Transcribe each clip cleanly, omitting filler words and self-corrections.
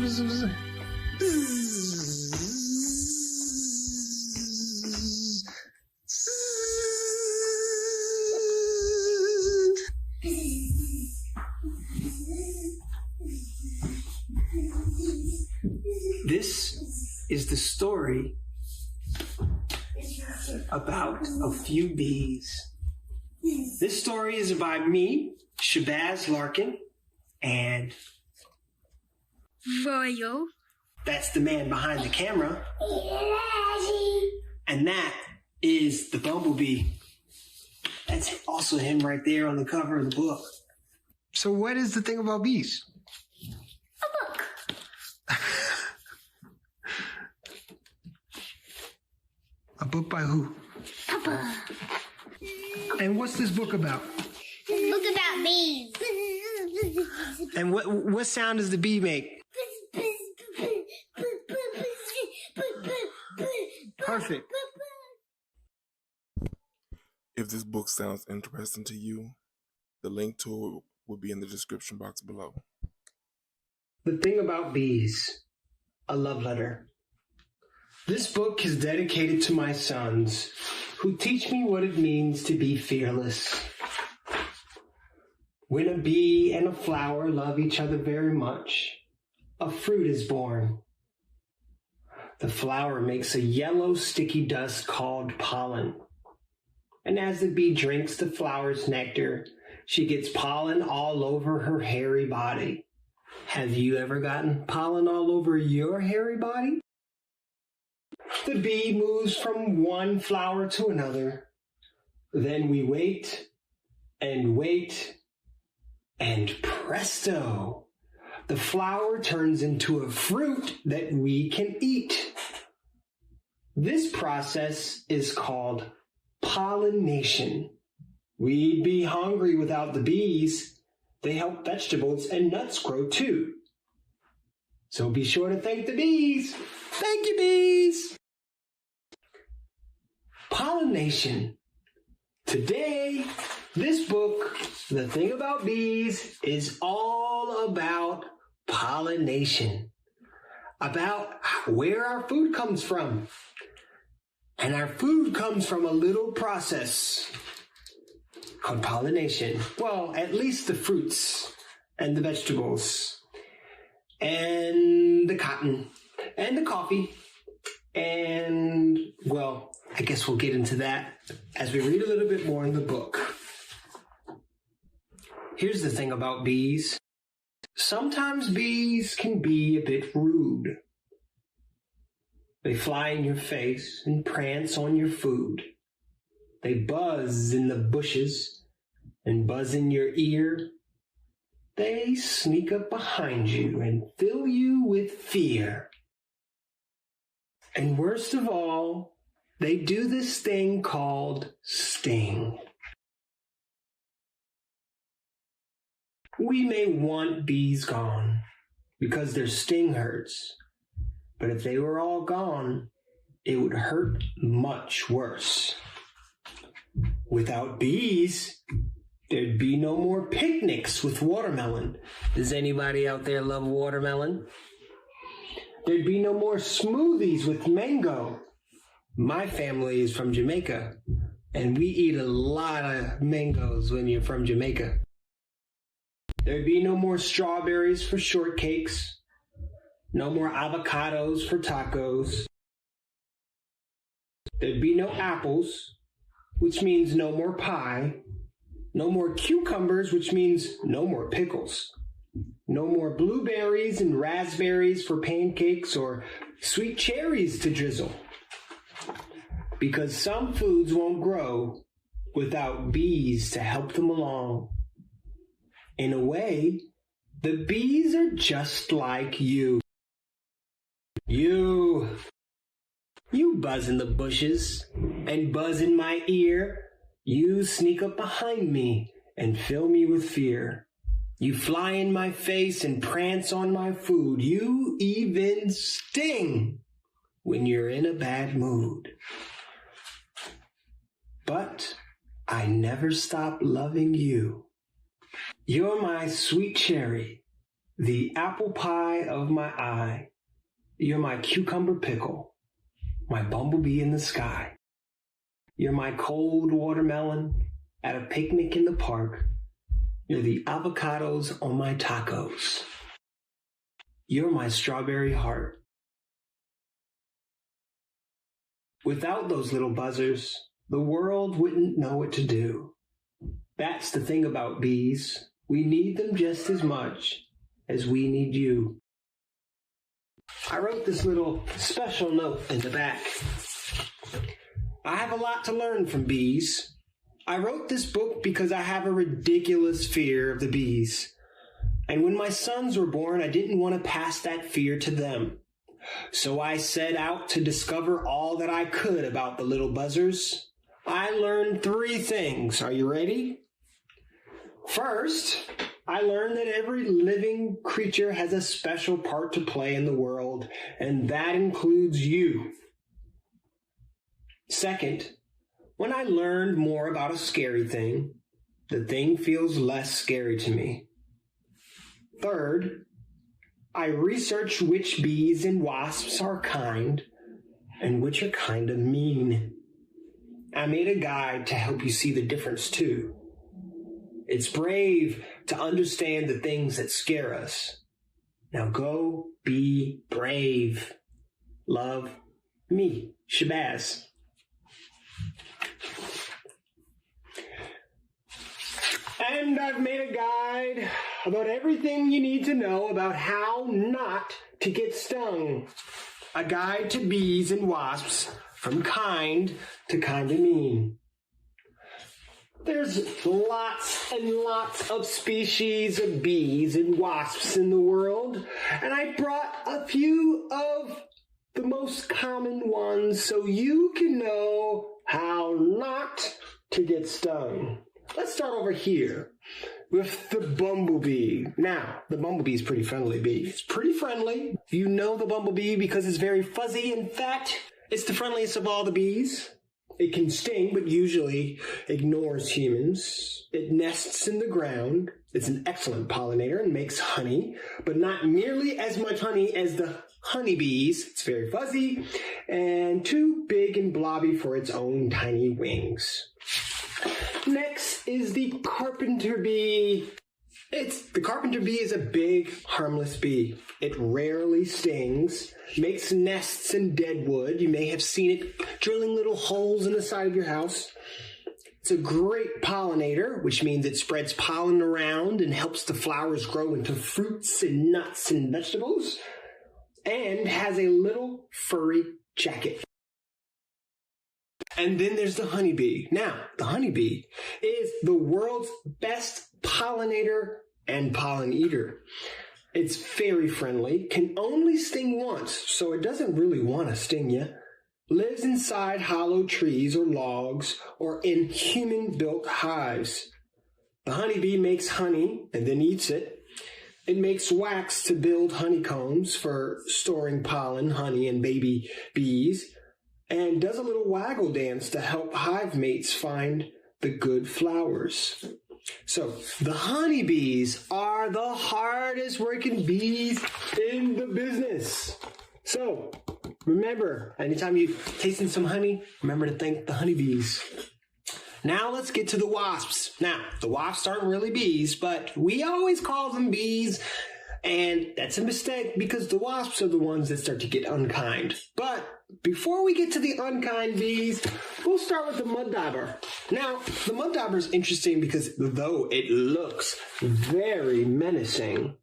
This is the story about a few bees. This story is by me, Shabazz Larkin, and Royal. That's the man behind the camera. And that is the bumblebee. That's also him right there on the cover of the book. So what is the thing about bees? A book. A book by who? Papa. And what's this book about? A book about bees. And what sound does the bee make? Perfect. If this book sounds interesting to you, the link to it will be in the description box below. The Thing About Bees, a love letter. This book is dedicated to my sons, who teach me what it means to be fearless. When a bee and a flower love each other very much, a fruit is born. The flower makes a yellow sticky dust called pollen. And as the bee drinks the flower's nectar, she gets pollen all over her hairy body. Have you ever gotten pollen all over your hairy body? The bee moves from one flower to another. Then we wait, and presto! The flower turns into a fruit that we can eat. This process is called pollination. We'd be hungry without the bees. They help vegetables and nuts grow too. So be sure to thank the bees. Thank you, bees. Pollination. Today, this book, The Thing About Bees, is all about pollination. About where our food comes from. And our food comes from a little process called pollination. Well, at least the fruits and the vegetables and the cotton and the coffee. And, well, I guess we'll get into that as we read a little bit more in the book. Here's the thing about bees. Sometimes bees can be a bit rude. They fly in your face and prance on your food. They buzz in the bushes and buzz in your ear. They sneak up behind you and fill you with fear. And worst of all, they do this thing called sting. We may want bees gone because their sting hurts. But if they were all gone, it would hurt much worse. Without bees, there'd be no more picnics with watermelon. Does anybody out there love watermelon? There'd be no more smoothies with mango. My family is from Jamaica, and we eat a lot of mangoes when you're from Jamaica. There'd be no more strawberries for shortcakes. No more avocados for tacos. There'd be no apples, which means no more pie. No more cucumbers, which means no more pickles. No more blueberries and raspberries for pancakes or sweet cherries to drizzle. Because some foods won't grow without bees to help them along. In a way, the bees are just like you. You buzz in the bushes and buzz in my ear. You sneak up behind me and fill me with fear. You fly in my face and prance on my food. You even sting when you're in a bad mood. But I never stop loving you. You're my sweet cherry, the apple pie of my eye. You're my cucumber pickle, my bumblebee in the sky. You're my cold watermelon at a picnic in the park. You're the avocados on my tacos. You're my strawberry heart. Without those little buzzers, the world wouldn't know what to do. That's the thing about bees. We need them just as much as we need you. I wrote this little special note in the back. I have a lot to learn from bees. I wrote this book because I have a ridiculous fear of the bees. And when my sons were born, I didn't want to pass that fear to them. So I set out to discover all that I could about the little buzzers. I learned 3 things. Are you ready? First, I learned that every living creature has a special part to play in the world, and that includes you. Second, when I learned more about a scary thing, the thing feels less scary to me. Third, I researched which bees and wasps are kind and which are kind of mean. I made a guide to help you see the difference too. It's brave to understand the things that scare us. Now go be brave. Love, me, Shabazz. And I've made a guide about everything you need to know about how not to get stung. A guide to bees and wasps from kind to kind of mean. There's lots and lots of species of bees and wasps in the world, and I brought a few of the most common ones so you can know how not to get stung. Let's start over here with the bumblebee. Now, the bumblebee is a pretty friendly bee. It's pretty friendly. You know the bumblebee because it's very fuzzy. In fact, it's the friendliest of all the bees. It can sting, but usually ignores humans. It nests in the ground. It's an excellent pollinator and makes honey, but not nearly as much honey as the honeybees. It's very fuzzy and too big and blobby for its own tiny wings. Next is the carpenter bee. The carpenter bee is a big, harmless bee. It rarely stings, makes nests in dead wood. You may have seen it drilling little holes in the side of your house. It's a great pollinator, which means it spreads pollen around and helps the flowers grow into fruits and nuts and vegetables, and has a little furry jacket. And then there's the honeybee. Now, the honeybee is the world's best pollinator and pollen eater. It's very friendly, can only sting once, so it doesn't really want to sting you. Lives inside hollow trees or logs or in human-built hives. The honeybee makes honey and then eats it. It makes wax to build honeycombs for storing pollen, honey, and baby bees, and does a little waggle dance to help hive mates find the good flowers. So, the honeybees are the hardest working bees in the business. So, remember, anytime you're tasting some honey, remember to thank the honeybees. Now let's get to the wasps. Now, the wasps aren't really bees, but we always call them bees, and that's a mistake because the wasps are the ones that start to get unkind. But before we get to the unkind bees, we'll start with the mud dauber. Now, the mud dauber is interesting because though it looks very menacing,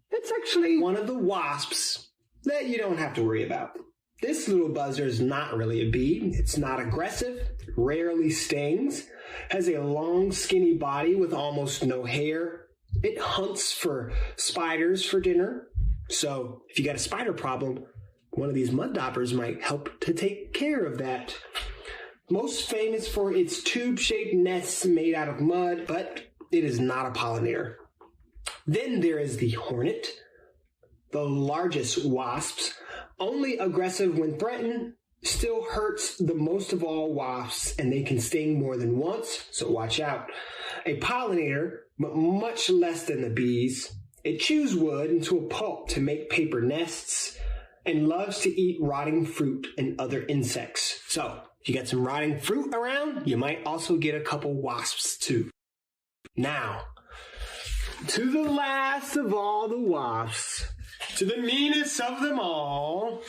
it's actually one of the wasps that you don't have to worry about. This little buzzer is not really a bee. It's not aggressive, rarely stings, has a long skinny body with almost no hair. It hunts for spiders for dinner. So if you got a spider problem, one of these mud daubers might help to take care of that. Most famous for its tube-shaped nests made out of mud, but it is not a pollinator. Then there is the hornet, the largest wasps, only aggressive when threatened, still hurts the most of all wasps, and they can sting more than once, so watch out. A pollinator, but much less than the bees. It chews wood into a pulp to make paper nests and loves to eat rotting fruit and other insects. So, if you get some rotting fruit around, you might also get a couple wasps too. Now, to the last of all the wasps, to the meanest of them all,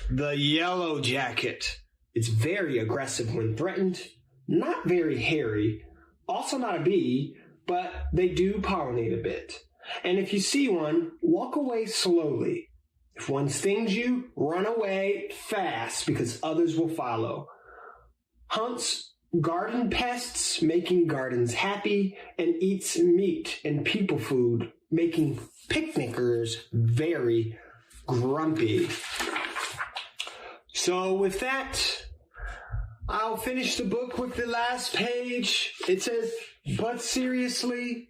the yellow jacket. It's very aggressive when threatened, not very hairy, also not a bee, but they do pollinate a bit. And if you see one, walk away slowly. If one stings you, run away fast because others will follow. Hunts garden pests, making gardens happy, and eats meat and people food, making picnickers very grumpy. So with that, I'll finish the book with the last page. It says, but seriously,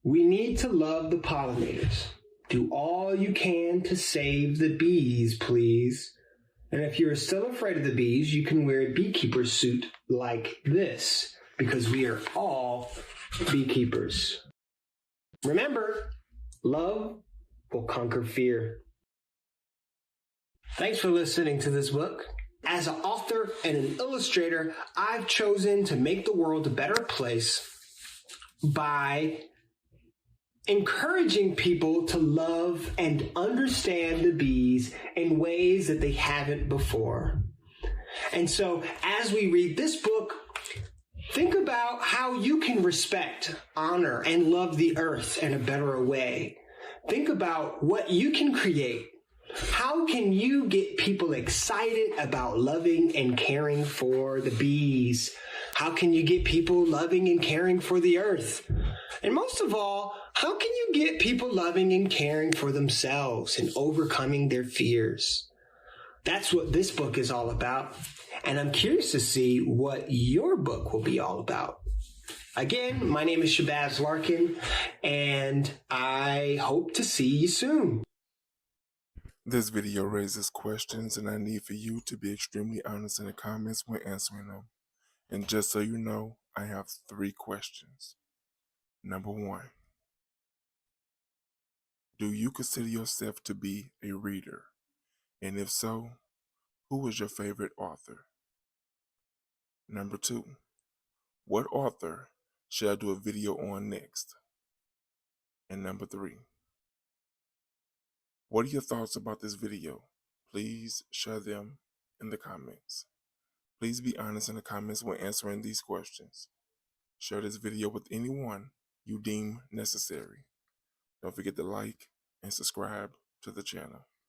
we need to love the pollinators. Do all you can to save the bees, please. And if you're still afraid of the bees, you can wear a beekeeper's suit like this, because we are all beekeepers. Remember, love will conquer fear. Thanks for listening to this book. As an author and an illustrator, I've chosen to make the world a better place by encouraging people to love and understand the bees in ways that they haven't before. And so as we read this book, think about how you can respect, honor, and love the earth in a better way. Think about what you can create. How can you get people excited about loving and caring for the bees? How can you get people loving and caring for the earth? And most of all, how can you get people loving and caring for themselves and overcoming their fears? That's what this book is all about. And I'm curious to see what your book will be all about. Again, my name is Shabazz Larkin, and I hope to see you soon. This video raises questions, and I need for you to be extremely honest in the comments when answering them. And just so you know, I have 3 questions. Number 1. Do you consider yourself to be a reader? And if so, who is your favorite author? Number 2. What author should I do a video on next? And number 3. What are your thoughts about this video? Please share them in the comments. Please be honest in the comments when answering these questions. Share this video with anyone you deem necessary. Don't forget to like and subscribe to the channel.